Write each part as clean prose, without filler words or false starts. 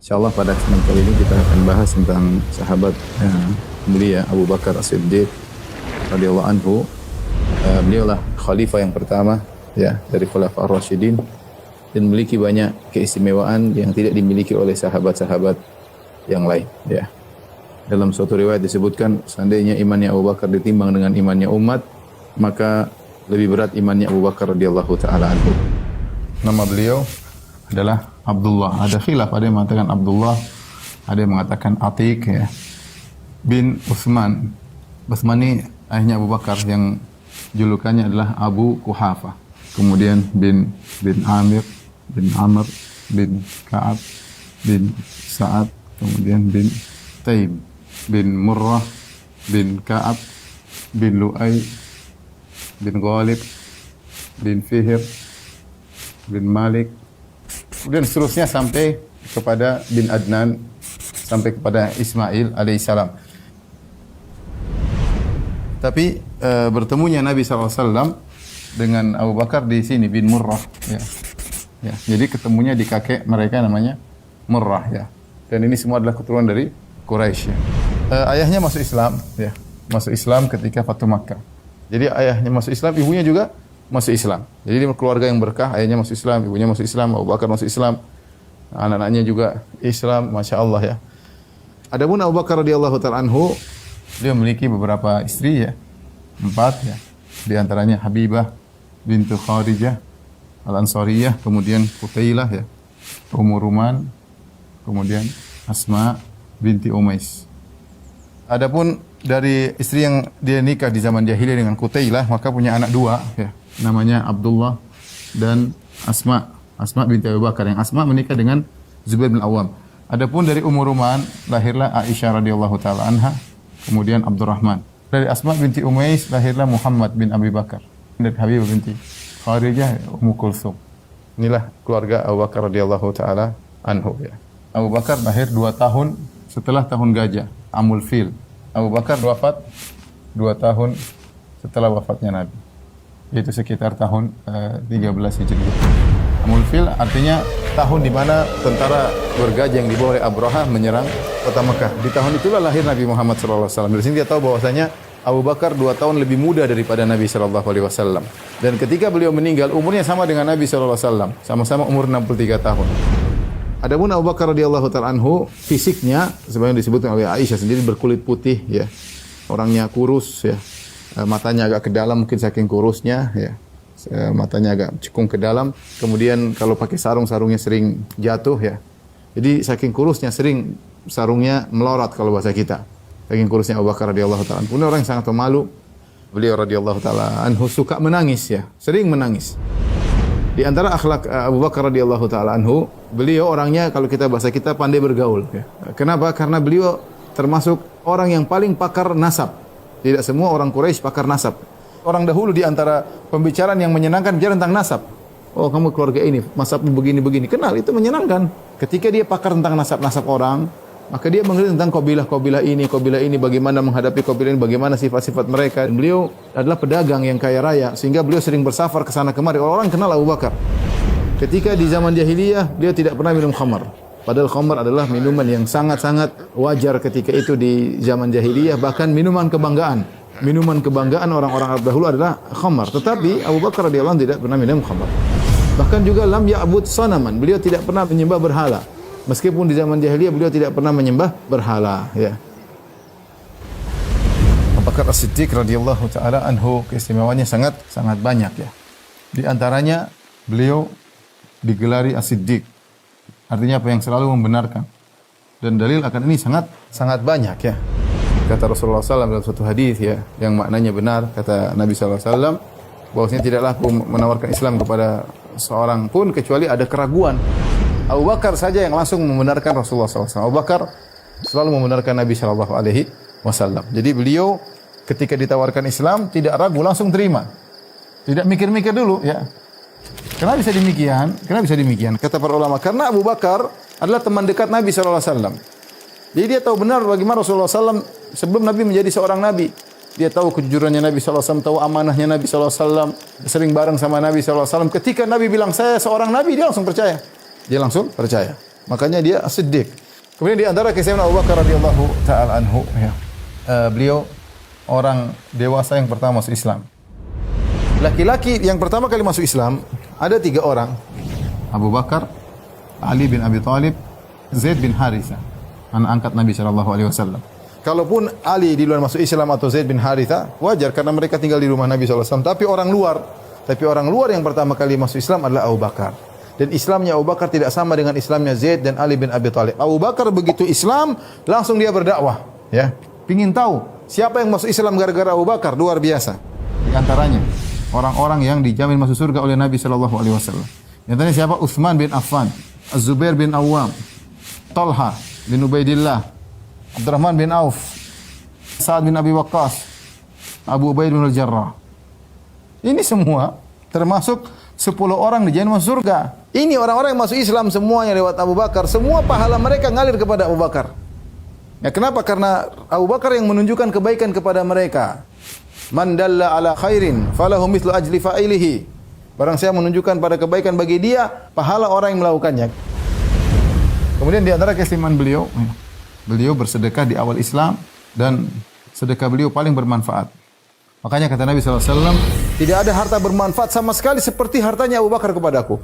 Insyaallah pada kesempatan kali ini kita akan bahas tentang sahabat mulia Abu Bakar As-Siddiq radhiyallahu anhu. Beliaulah khalifah yang pertama ya dari Khulafaur Rasyidin dan memiliki banyak keistimewaan yang tidak dimiliki oleh sahabat-sahabat yang lain ya. Dalam suatu riwayat disebutkan seandainya imannya Abu Bakar ditimbang dengan imannya umat, maka lebih berat imannya Abu Bakar radhiyallahu taala anhu. Nama beliau adalah Abdullah. Ada khilaf, ada yang mengatakan Abdullah, ada yang mengatakan Atiq ya. Bin Utsman. Utsman ini ayahnya Abu Bakar yang julukannya adalah Abu Quhafa. Kemudian bin Amir, bin Amr, bin Ka'ab, bin Sa'ad, kemudian bin Taim, bin Murrah, bin Ka'ab, bin Lu'ay, bin Ghalib, bin Fihr, bin Malik, kemudian seterusnya sampai kepada bin Adnan, sampai kepada Ismail alaihissalam. Tapi bertemunya Nabi SAW dengan Abu Bakar di sini bin Murrah ya. Ya, jadi ketemunya di kakek mereka namanya Murrah ya. Dan ini semua adalah keturunan dari Quraisy ya. Ayahnya masuk Islam ya. Masuk Islam ketika Fatu Makkah. Jadi ayahnya masuk Islam, ibunya juga masuk Islam. Jadi dia keluarga yang berkah, ayahnya masuk Islam, ibunya masuk Islam, Abu Bakar masuk Islam. Anak-anaknya juga Islam, Masya Allah ya. Adapun Abu Bakar radhiyallahu ta'ala anhu, dia memiliki beberapa istri ya. 4 ya. Di antaranya Habibah bintu Kharijah Al-Ansariyah, kemudian Qutailah ya. Ummu Ruman, kemudian Asma binti Umais. Adapun dari istri yang dia nikah di zaman jahiliyah dengan Qutailah, maka punya anak 2 ya. Namanya Abdullah dan Asma. Asma binti Abu Bakar. Yang Asma menikah dengan Zubair bin Awam. Adapun dari Ummu Ruman lahirlah Aisyah radhiyallahu taala anha, kemudian Abdurrahman. Dari Asma binti Umais lahirlah Muhammad bin Abi Bakar. Dari Habibah binti Kharijah Ummu Kulsum. Inilah keluarga Abu Bakar radhiyallahu taala anhu ya. Abu Bakar lahir 2 tahun setelah tahun gajah, Amul Fil. Abu Bakar wafat 2 tahun setelah wafatnya Nabi. Yaitu sekitar tahun 13 Hijriah. Amul Fil artinya tahun di mana tentara bergajah yang dibawa oleh Abraha menyerang kota Mekah. Di tahun itulah lahir Nabi Muhammad SAW. Dari sini dia tahu bahwasanya Abu Bakar 2 tahun lebih muda daripada Nabi SAW. Dan ketika beliau meninggal, umurnya sama dengan Nabi SAW. Sama-sama umur 63 tahun. Adapun Abu Bakar radhiyallahu ta'ala anhu, fisiknya sebagaimana disebutkan oleh Aisyah sendiri berkulit putih ya. Orangnya kurus ya. Matanya agak ke dalam mungkin saking kurusnya ya. Matanya agak cekung ke dalam. Kemudian kalau pakai sarung, sarungnya sering jatuh ya. Jadi saking kurusnya sering sarungnya melorot kalau bahasa kita. Saking kurusnya Abu Bakar radhiyallahu ta'ala anhu. Orang yang sangat pemalu. Beliau radhiyallahu ta'ala anhu suka menangis ya. Sering menangis. Di antara akhlak Abu Bakar radhiyallahu ta'ala anhu, beliau orangnya kalau kita bahasa kita pandai bergaul ya. Kenapa? Karena beliau termasuk orang yang paling pakar nasab. Tidak semua orang Quraisy pakar nasab. Orang dahulu di antara pembicaraan yang menyenangkan bicara tentang nasab. Oh, kamu keluarga ini, nasabmu begini-begini. Kenal, itu menyenangkan. Ketika dia pakar tentang nasab-nasab orang, maka dia mengerti tentang kabilah ini, bagaimana menghadapi kabilah ini, bagaimana sifat-sifat mereka. Dan beliau adalah pedagang yang kaya raya, sehingga beliau sering bersafar ke sana kemari. Orang kenal Abu Bakar. Ketika di zaman jahiliyah, beliau tidak pernah minum khamar. Padahal khamar adalah minuman yang sangat-sangat wajar ketika itu di zaman jahiliyah, bahkan minuman kebanggaan. Minuman kebanggaan orang-orang Arab dahulu adalah khamar. Tetapi Abu Bakar radhiyallahu anhu tidak pernah minum khamar. Bahkan juga lam ya'bud sanaman. Beliau tidak pernah menyembah berhala. Meskipun di zaman jahiliyah beliau tidak pernah menyembah berhala ya. Abu Bakar As-Siddiq radhiyallahu taala anhu keistimewaannya sangat banyak ya. Di antaranya beliau digelari As-Siddiq. Artinya apa yang selalu membenarkan. Dan dalil akan ini sangat banyak ya. Kata Rasulullah SAW dalam suatu hadis ya, yang maknanya benar, kata Nabi SAW, bahwasanya tidaklah aku menawarkan Islam kepada seorang pun kecuali ada keraguan. Abu Bakar saja yang langsung membenarkan Rasulullah SAW. Abu Bakar selalu membenarkan Nabi SAW. Jadi beliau ketika ditawarkan Islam tidak ragu, langsung terima. Tidak mikir-mikir dulu ya. Kenapa bisa demikian? Kata para ulama, karena Abu Bakar adalah teman dekat Nabi SAW. Jadi dia tahu benar bagaimana Rasulullah SAW sebelum Nabi menjadi seorang Nabi. Dia tahu kejujurannya Nabi SAW, tahu amanahnya Nabi SAW, sering bareng sama Nabi SAW. Ketika Nabi bilang saya seorang Nabi, dia langsung percaya. Makanya dia As-Siddiq. Kemudian di antara kisah Abu Bakar radhiyallahu taala anhu, ya. Beliau orang dewasa yang pertama masuk Islam. Laki-laki yang pertama kali masuk Islam ada 3 orang. Abu Bakar, Ali bin Abi Thalib, Zaid bin Harithah, anak angkat Nabi sallallahu alaihi wasallam. Kalaupun Ali di luar masuk Islam atau Zaid bin Harithah, wajar karena mereka tinggal di rumah Nabi sallallahu alaihi wasallam. Tapi orang luar yang pertama kali masuk Islam adalah Abu Bakar. Dan Islamnya Abu Bakar tidak sama dengan Islamnya Zaid dan Ali bin Abi Thalib. Abu Bakar begitu Islam, langsung dia berdakwah, ya. Pingin tahu siapa yang masuk Islam gara-gara Abu Bakar, luar biasa. Di antaranya orang-orang yang dijamin masuk surga oleh Nabi sallallahu alaihi wasallam. Di antaranya siapa? Utsman bin Affan, Az-Zubair bin Awwam, Talha bin Ubaidillah, Abdurrahman bin Auf, Sa'ad bin Abi Waqqas, Abu Ubaid bin Al-Jarrah. Ini semua termasuk 10 orang dijamin masuk surga. Ini orang-orang yang masuk Islam semuanya lewat Abu Bakar. Semua pahala mereka ngalir kepada Abu Bakar. Ya, kenapa? Karena Abu Bakar yang menunjukkan kebaikan kepada mereka. Man dalla ala khairin falahu mithlu ajli fa'ilihi. Barang siapa menunjukkan pada kebaikan bagi dia, pahala orang yang melakukannya. Kemudian di antara keistimewaan beliau bersedekah di awal Islam dan sedekah beliau paling bermanfaat. Makanya kata Nabi SAW, tidak ada harta bermanfaat sama sekali seperti hartanya Abu Bakar kepadaku.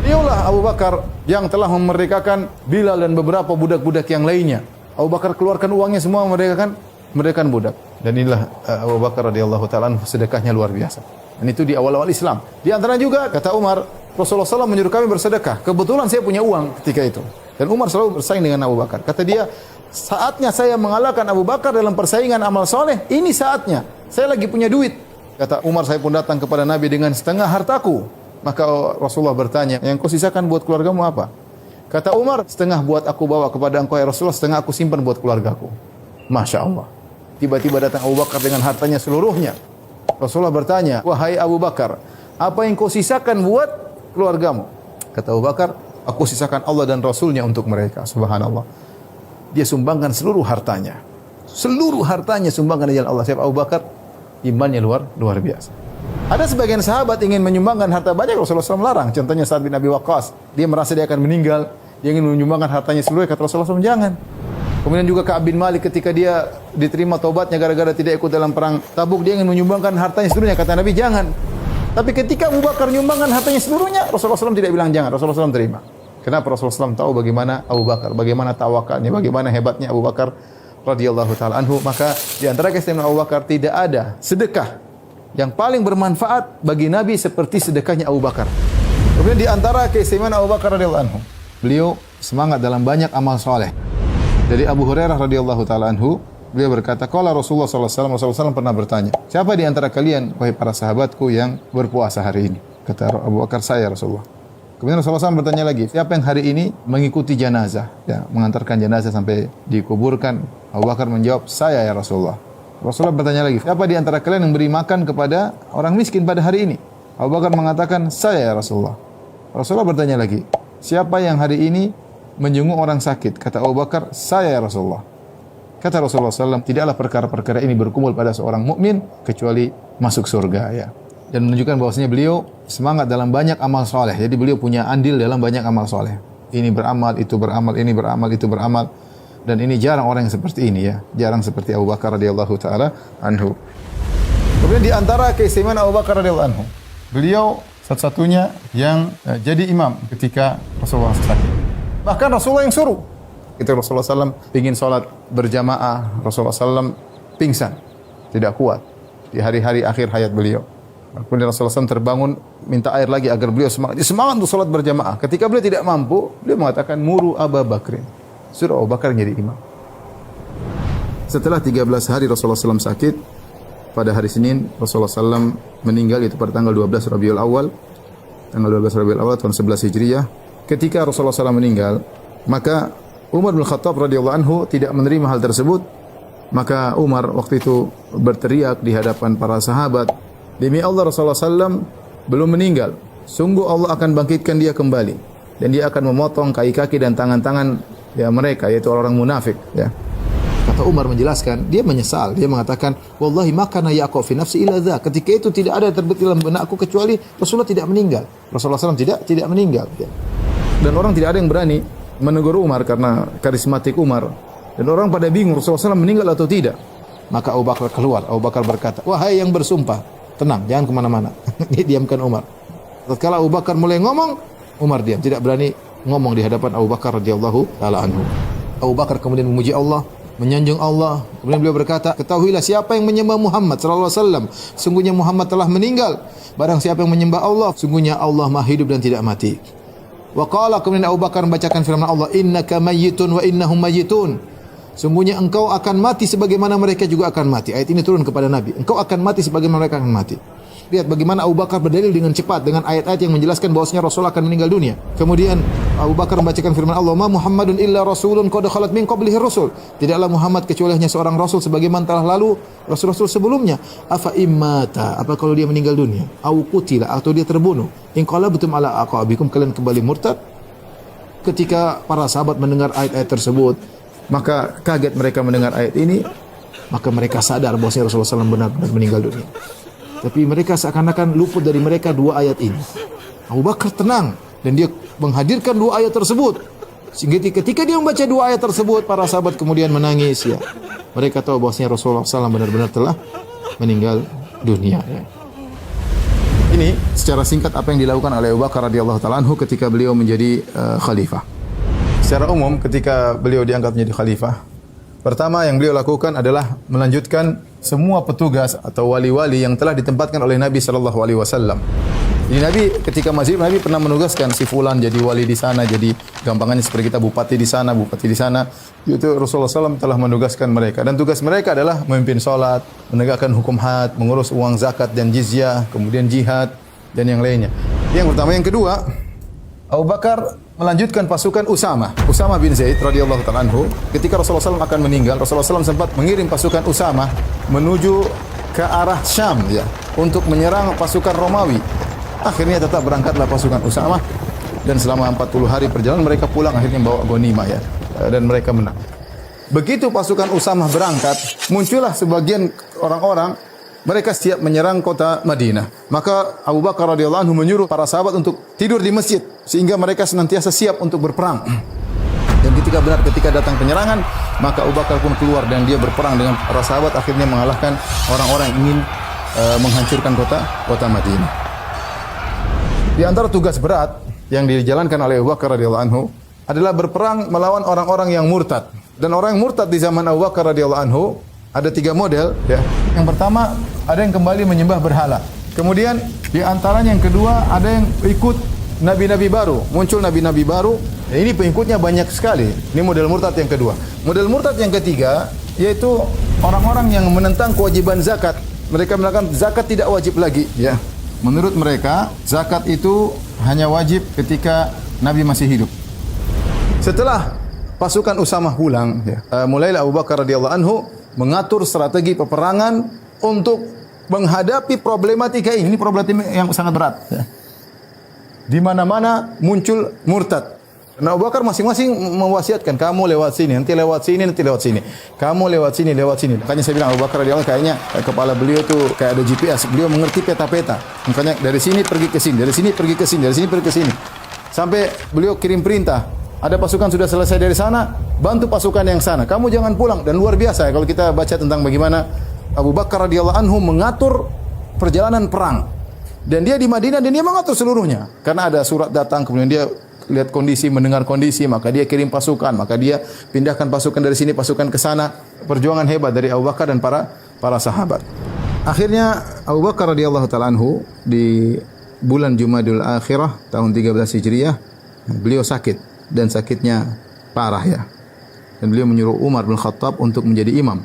Dialah Abu Bakar yang telah memerdekakan Bilal dan beberapa budak-budak yang lainnya. Abu Bakar keluarkan uangnya semua memerdekakan budak. Dan inilah Abu Bakar radhiyallahu ta'ala sedekahnya luar biasa. Dan itu di awal-awal Islam. Di antara juga kata Umar, Rasulullah SAW menyuruh kami bersedekah. Kebetulan saya punya uang ketika itu. Dan Umar selalu bersaing dengan Abu Bakar. Kata dia, saatnya saya mengalahkan Abu Bakar dalam persaingan amal soleh. Ini saatnya. Saya lagi punya duit. Kata Umar, saya pun datang kepada Nabi dengan setengah hartaku. Maka Rasulullah bertanya, yang kau sisakan buat keluargamu apa? Kata Umar, setengah buat aku bawa kepada engkau ya Rasulullah, setengah aku simpan buat keluargaku. Masya Allah. Tiba-tiba datang Abu Bakar dengan hartanya seluruhnya. Rasulullah bertanya, wahai Abu Bakar, apa yang kau sisakan buat keluargamu? Kata Abu Bakar, aku sisakan Allah dan Rasulnya untuk mereka. Subhanallah. Dia sumbangkan seluruh hartanya. Seluruh hartanya sumbangkan di jalan Allah. Siapa Abu Bakar? Imannya luar biasa. Ada sebagian sahabat ingin menyumbangkan harta banyak, Rasulullah SAW larang. Contohnya Sa'ad bin Abi Waqqas. Dia merasa dia akan meninggal. Dia ingin menyumbangkan hartanya seluruh. Kata Rasulullah SAW, jangan. Kemudian juga Ka'ab bin Malik ketika dia diterima taubatnya gara-gara tidak ikut dalam perang Tabuk, dia ingin menyumbangkan hartanya seluruhnya. Kata Nabi, jangan. Tapi ketika Abu Bakar menyumbangkan hartanya seluruhnya, Rasulullah SAW tidak bilang jangan. Rasulullah SAW terima. Kenapa? Rasulullah SAW tahu bagaimana Abu Bakar, bagaimana tawakalnya, bagaimana hebatnya Abu Bakar radhiyallahu taala anhu. Maka di antara keistimewaan Abu Bakar, tidak ada sedekah yang paling bermanfaat bagi Nabi seperti sedekahnya Abu Bakar. Kemudian di antara keistimewaan Abu Bakar radhiyallahu anhu, beliau semangat dalam banyak amal soleh. Dari Abu Hurairah radhiyallahu taala anhu, beliau berkata, qala Rasulullah sallallahu alaihi wasallam, Rasulullah SAW pernah bertanya, siapa di antara kalian wahai para sahabatku yang berpuasa hari ini? Kata Abu Bakar, saya Rasulullah. Kemudian Rasulullah SAW bertanya lagi, siapa yang hari ini mengikuti jenazah, ya, mengantarkan jenazah sampai dikuburkan? Abu Bakar menjawab, saya ya Rasulullah. Rasulullah bertanya lagi, siapa di antara kalian yang beri makan kepada orang miskin pada hari ini? Abu Bakar mengatakan, saya ya Rasulullah. Rasulullah bertanya lagi, siapa yang hari ini menjenguk orang sakit? Kata Abu Bakar, saya ya Rasulullah. Kata Rasulullah SAW, tidaklah perkara-perkara ini berkumpul pada seorang mukmin kecuali masuk surga, ya. Dan menunjukkan bahwasanya beliau semangat dalam banyak amal soleh. Jadi beliau punya andil dalam banyak amal soleh. Ini beramal, itu beramal, ini beramal, itu beramal. Dan ini jarang orang yang seperti ini, ya. Jarang seperti Abu Bakar radhiyallahu taala anhu. Kemudian di antara keistimewaan Abu Bakar radhiyallahu anhu, beliau satu-satunya yang jadi imam ketika Rasulullah sakit. Bahkan Rasulullah yang suruh. Ketika Rasulullah SAW ingin sholat berjamaah, Rasulullah SAW pingsan, tidak kuat di hari-hari akhir hayat beliau. Kemudian Rasulullah SAW terbangun, minta air lagi agar beliau semangat untuk sholat berjamaah. Ketika beliau tidak mampu, beliau mengatakan, muru Abu Bakrin. Suruh Abu Bakar menjadi imam. Setelah 13 hari Rasulullah SAW sakit, pada hari Senin Rasulullah SAW meninggal, itu pada tanggal 12 Rabiul Awal, tanggal 12 Rabiul Awal tahun 11 Hijriah. Ketika Rasulullah SAW meninggal, maka Umar bin Khattab radhiyallahu anhu tidak menerima hal tersebut. Maka Umar waktu itu berteriak di hadapan para sahabat, demi Allah Rasulullah SAW belum meninggal. Sungguh Allah akan bangkitkan dia kembali. Dan dia akan memotong kaki-kaki dan tangan-tangan ya mereka, yaitu orang munafik. Ya. Kata Umar menjelaskan, dia menyesal. Dia mengatakan, wallahi makana yaqau fi nafsi illa dza. Ketika itu tidak ada terbetik dalam benakku kecuali Rasulullah tidak meninggal. Rasulullah SAW tidak meninggal. Ya. Dan orang tidak ada yang berani menegur Umar karena karismatik Umar. Dan orang pada bingung Rasulullah SAW meninggal atau tidak. Maka Abu Bakar keluar. Abu Bakar berkata, wahai yang bersumpah, tenang, jangan kemana-mana. Dia diamkan Umar. Tatkala Abu Bakar mulai ngomong, Umar diam, tidak berani ngomong di hadapan Abu Bakar radhiyallahu taala anhu. Abu Bakar kemudian memuji Allah, menyanjung Allah. Kemudian beliau berkata, ketahuilah siapa yang menyembah Muhammad sallallahu alaihi wasallam, sungguhnya Muhammad telah meninggal. Barang siapa yang menyembah Allah, sungguhnya Allah Maha hidup dan tidak mati. Wa qala, kemudian Abu Bakar membacakan firman Allah, innaka mayyitun wa innahum mayyitun. Sungguhnya engkau akan mati sebagaimana mereka juga akan mati. Ayat ini turun kepada Nabi. Engkau akan mati sebagaimana mereka akan mati. Lihat bagaimana Abu Bakar berdalil dengan cepat dengan ayat-ayat yang menjelaskan bahwasanya Rasul akan meninggal dunia. Kemudian Abu Bakar membacakan firman Allah, "Ma Muhammadun illa rasulun qad khalat min qablihi rusul." Tidaklah Muhammad kecuali hanya seorang rasul sebagaimana telah lalu rasul-rasul sebelumnya. Afa immata, apa kalau dia meninggal dunia? Au qutila, atau dia terbunuh. In qalabtum ala aqabikum, kalian kembali murtad. Ketika para sahabat mendengar ayat-ayat tersebut, maka kaget mereka mendengar ayat ini, maka mereka sadar bahwasanya Rasulullah SAW benar-benar meninggal dunia. Tapi mereka seakan-akan luput dari mereka dua ayat ini. Abu Bakar tenang dan dia menghadirkan dua ayat tersebut. Sehingga ketika dia membaca dua ayat tersebut, para sahabat kemudian menangis. Ya, mereka tahu bahwasanya Rasulullah SAW benar-benar telah meninggal dunia. Ya. Ini secara singkat apa yang dilakukan oleh Abu Bakar radhiyallahu taala anhu ketika beliau menjadi khalifah. Secara umum ketika beliau diangkat menjadi khalifah, pertama yang beliau lakukan adalah melanjutkan semua petugas atau wali-wali yang telah ditempatkan oleh Nabi sallallahu alaihi wasallam. Jadi Nabi ketika masih Nabi pernah menugaskan si fulan jadi wali di sana, jadi gampangannya seperti kita bupati di sana, bupati di sana. Itu Rasulullah SAW telah menugaskan mereka dan tugas mereka adalah memimpin salat, menegakkan hukum had, mengurus uang zakat dan jizyah, kemudian jihad dan yang lainnya. Yang pertama, yang kedua, Abu Bakar melanjutkan pasukan Usama bin Zaid radhiyallahu ta'ala anhu. Ketika Rasulullah SAW akan meninggal, Rasulullah SAW sempat mengirim pasukan Usama menuju ke arah Syam ya, untuk menyerang pasukan Romawi. Akhirnya tetap berangkatlah pasukan Usama dan selama 40 hari perjalanan mereka pulang akhirnya bawa ghanimah ya, dan mereka menang. Begitu pasukan Usama berangkat, muncullah sebagian orang-orang mereka siap menyerang kota Madinah. Maka Abu Bakar radhiyallahu anhu menyuruh para sahabat untuk tidur di masjid sehingga mereka senantiasa siap untuk berperang. Dan ketika datang penyerangan, maka Abu Bakar pun keluar dan dia berperang dengan para sahabat, akhirnya mengalahkan orang-orang yang ingin menghancurkan kota Madinah. Di antara tugas berat yang dijalankan oleh Abu Bakar radhiyallahu anhu adalah berperang melawan orang-orang yang murtad. Dan orang yang murtad di zaman Abu Bakar radhiyallahu anhu ada 3 model ya. Yang pertama, ada yang kembali menyembah berhala. Kemudian di antaranya yang kedua, ada yang ikut nabi-nabi baru. Muncul nabi-nabi baru. Dan ini pengikutnya banyak sekali. Ini model murtad yang kedua. Model murtad yang ketiga yaitu orang-orang yang menentang kewajiban zakat. Mereka mengatakan zakat tidak wajib lagi ya. Menurut mereka, zakat itu hanya wajib ketika Nabi masih hidup. Setelah pasukan Usamah pulang ya, mulailah Abu Bakar radhiyallahu anhu mengatur strategi peperangan untuk menghadapi problematika ini. Ini problematika yang sangat berat. Ya. Di mana-mana muncul murtad. Nah, Abu Bakar masing-masing mewasiatkan, kamu lewat sini, nanti lewat sini, nanti lewat sini. Kamu lewat sini, lewat sini. Makanya saya bilang Abu Bakar radhiyallahu kayaknya kepala beliau itu kayak ada GPS. Beliau mengerti peta-peta. Makanya dari sini pergi ke sini, dari sini pergi ke sini, dari sini pergi ke sini. Sampai beliau kirim perintah. Ada pasukan sudah selesai dari sana, bantu pasukan yang sana. Kamu jangan pulang. Dan luar biasa ya kalau kita baca tentang bagaimana Abu Bakar radhiyallahu anhu mengatur perjalanan perang. Dan dia di Madinah dan dia mengatur seluruhnya. Karena ada surat datang, kemudian dia lihat kondisi, mendengar kondisi, maka dia kirim pasukan, maka dia pindahkan pasukan dari sini, pasukan ke sana. Perjuangan hebat dari Abu Bakar dan para sahabat. Akhirnya Abu Bakar radhiyallahu ta'ala anhu di bulan Jumadil Akhirah tahun 13 Hijriah, beliau sakit. Dan sakitnya parah ya. Dan beliau menyuruh Umar bin Khattab untuk menjadi imam.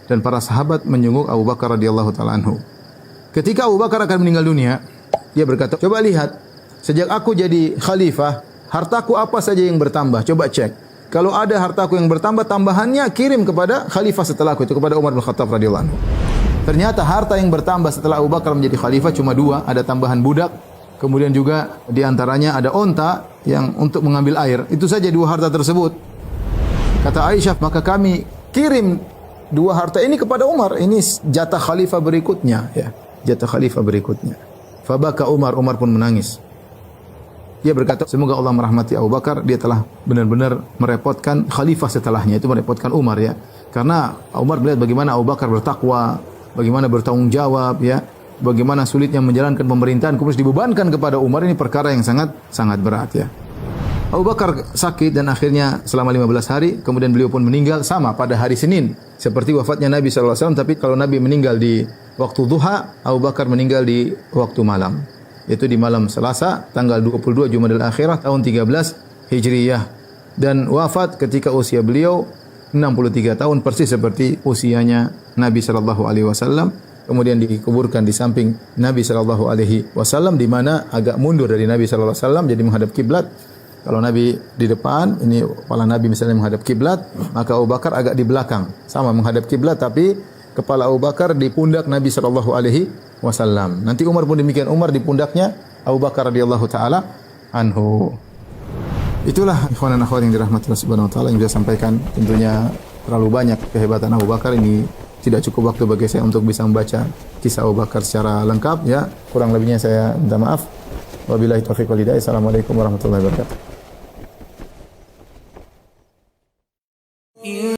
Dan para sahabat menjenguk Abu Bakar radhiyallahu ta'ala anhu. Ketika Abu Bakar akan meninggal dunia, dia berkata, coba lihat, sejak aku jadi khalifah, hartaku apa saja yang bertambah? Coba cek. Kalau ada hartaku yang bertambah, tambahannya kirim kepada khalifah setelahku, itu kepada Umar bin Khattab radhiyallahu anhu. Ternyata harta yang bertambah setelah Abu Bakar menjadi khalifah cuma 2, ada tambahan budak. Kemudian juga di antaranya ada onta yang untuk mengambil air. Itu saja 2 harta tersebut. Kata Aisyah, maka kami kirim 2 harta ini kepada Umar. Ini jatah khalifah berikutnya. Ya, jatah khalifah berikutnya. Fabaka Umar pun menangis. Dia berkata, semoga Allah merahmati Abu Bakar, dia telah benar-benar merepotkan khalifah setelahnya, itu merepotkan Umar ya. Karena Umar melihat bagaimana Abu Bakar bertakwa, bagaimana bertanggung jawab ya, bagaimana sulitnya menjalankan pemerintahan, kemudian dibebankan kepada Umar, ini perkara yang sangat berat ya. Abu Bakar sakit dan akhirnya selama 15 hari, kemudian beliau pun meninggal sama pada hari Senin. Seperti wafatnya Nabi SAW, tapi kalau Nabi meninggal di waktu duha, Abu Bakar meninggal di waktu malam. Yaitu di malam Selasa, tanggal 22 Jumadil Akhirah, tahun 13 Hijriyah. Dan wafat ketika usia beliau 63 tahun, persis seperti usianya Nabi SAW. Kemudian dikuburkan di samping Nabi SAW, di mana agak mundur dari Nabi SAW, jadi menghadap kiblat. Kalau Nabi di depan, ini kepala Nabi misalnya menghadap kiblat, maka Abu Bakar agak di belakang, sama menghadap kiblat, tapi kepala Abu Bakar di pundak Nabi SAW. Nanti Umar pun demikian, Umar di pundaknya Abu Bakar radhiyallahu taala anhu. Itulah ikhwan dan akhwat yang dirahmati Allah Subhanahu wa taala yang saya sampaikan. Tentunya terlalu banyak kehebatan Abu Bakar, ini tidak cukup waktu bagi saya untuk bisa membaca kisah Abu Bakar secara lengkap ya. Kurang lebihnya saya minta maaf. Wabillahi taufiq wal hidayah. Assalamualaikum warahmatullahi wabarakatuh.